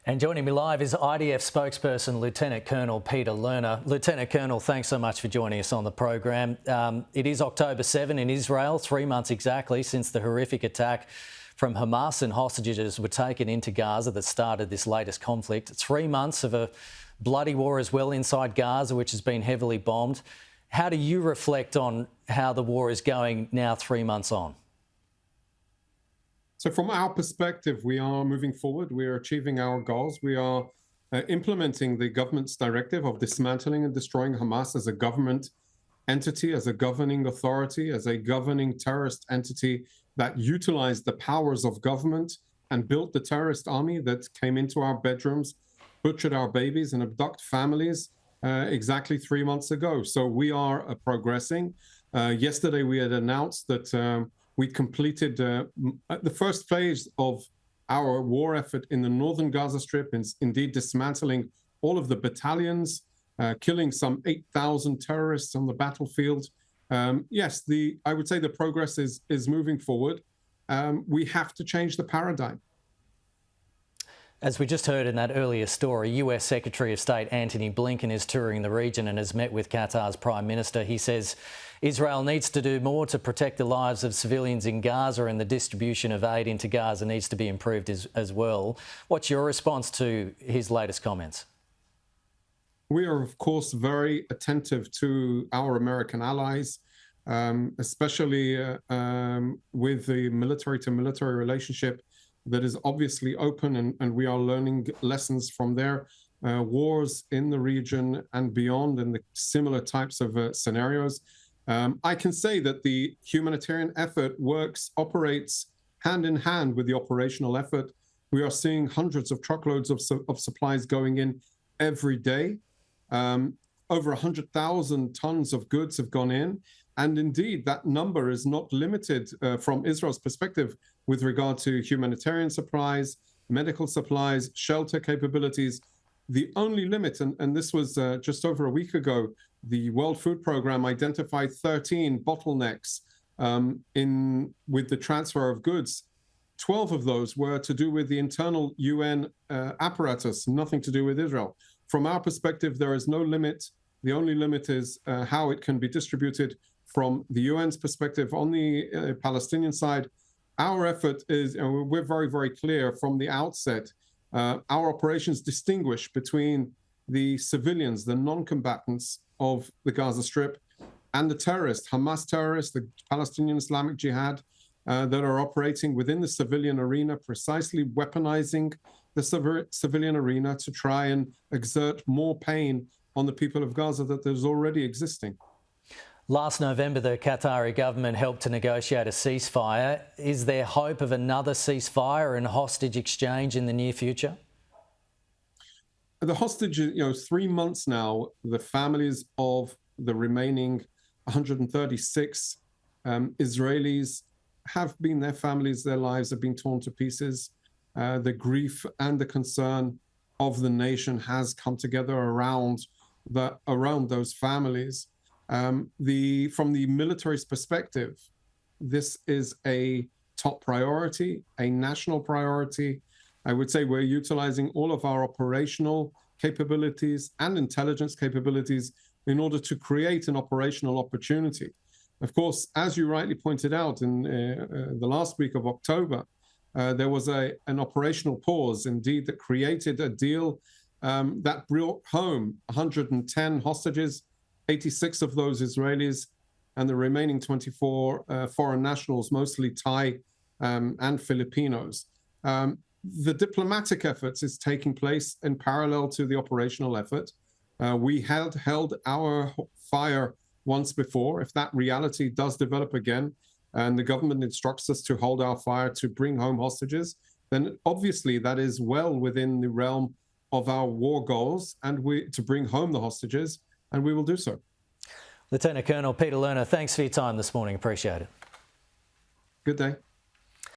And joining me live is IDF spokesperson Lieutenant Colonel Peter Lerner. Lieutenant Colonel, thanks so much for joining us on the program. It is October 7 in Israel, 3 months exactly since the horrific attack from Hamas and hostages were taken into Gaza that started this latest conflict. 3 months of a bloody war as well inside Gaza, which has been heavily bombed. How do you reflect on how the war is going now 3 months on? So from our perspective, we are moving forward. We are achieving our goals. We are implementing the government's directive of dismantling and destroying Hamas as a government entity, as a governing authority, as a governing terrorist entity that utilized the powers of government and built the terrorist army that came into our bedrooms, butchered our babies and abduct families exactly 3 months ago. So we are progressing. Yesterday, we had announced that we completed the first phase of our war effort in the northern Gaza Strip, indeed dismantling all of the battalions, killing some 8,000 terrorists on the battlefield. Yes, I would say the progress is moving forward. We have to change the paradigm. As we just heard in that earlier story, US Secretary of State Antony Blinken is touring the region and has met with Qatar's Prime Minister. He says Israel needs to do more to protect the lives of civilians in Gaza, and the distribution of aid into Gaza needs to be improved as well. What's your response to his latest comments? We are, of course, very attentive to our American allies, especially with the military-to-military relationship that is obviously open, and we are learning lessons from their wars in the region and beyond in the similar types of scenarios. I can say that the humanitarian effort operates hand in hand with the operational effort. We are seeing hundreds of truckloads of supplies going in every day. Over 100,000 tons of goods have gone in. And indeed, that number is not limited from Israel's perspective with regard to humanitarian supplies, medical supplies, shelter capabilities. The only limit, and this was just over a week ago, the World Food Programme identified 13 bottlenecks with the transfer of goods. 12 of those were to do with the internal UN apparatus, nothing to do with Israel. From our perspective, there is no limit. The only limit is how it can be distributed. From the UN's perspective, on the Palestinian side, our effort is, we're very, very clear from the outset. Our operations distinguish between the civilians, the non-combatants of the Gaza Strip, and the terrorists, Hamas terrorists, the Palestinian Islamic Jihad, that are operating within the civilian arena, precisely weaponizing the civilian arena to try and exert more pain on the people of Gaza that is already existing. Last November, the Qatari government helped to negotiate a ceasefire. Is there hope of another ceasefire and hostage exchange in the near future? The hostage, 3 months now, the families of the remaining 136 Israelis have been, their families, their lives have been torn to pieces. The grief and the concern of the nation has come together around those families. From the military's perspective, this is a top priority, a national priority. I would say we're utilizing all of our operational capabilities and intelligence capabilities in order to create an operational opportunity. Of course, as you rightly pointed out, in the last week of October, there was an operational pause, indeed, that created a deal that brought home 110 hostages, 86 of those Israelis, and the remaining 24 foreign nationals, mostly Thai and Filipinos. The diplomatic efforts is taking place in parallel to the operational effort. We had held our fire once before. If that reality does develop again, and the government instructs us to hold our fire to bring home hostages, then obviously that is well within the realm of our war goals, and to bring home the hostages, and we will do so. Lieutenant Colonel Peter Lerner, thanks for your time this morning. Appreciate it. Good day.